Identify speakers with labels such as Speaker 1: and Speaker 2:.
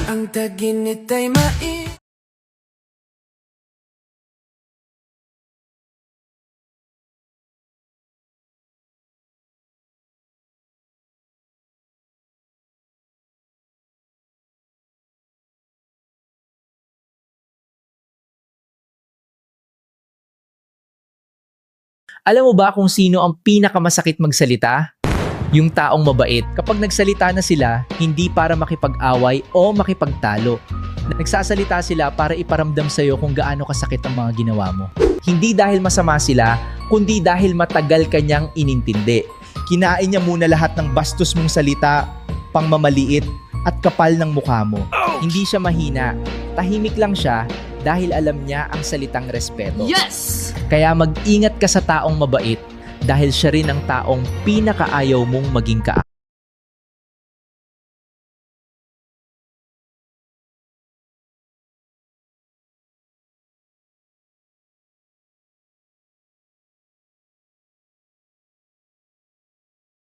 Speaker 1: Ang taginit ay mai.
Speaker 2: Alam mo ba kung sino ang pinakamasakit magsalita? Yung taong mabait. Kapag nagsalita na sila, hindi para makipag-away o makipagtalo. Nagsasalita sila para iparamdam sa'yo kung gaano kasakit ang mga ginawa mo. Hindi dahil masama sila, kundi dahil matagal kanyang inintindi. Kinain niya muna lahat ng bastos mong salita, pangmamaliit, at kapal ng mukha mo. Hindi siya mahina, tahimik lang siya dahil alam niya ang salitang respeto.
Speaker 1: Yes!
Speaker 2: Kaya mag-ingat ka sa taong mabait dahil siya rin ang taong pinakaayaw mong maging ka.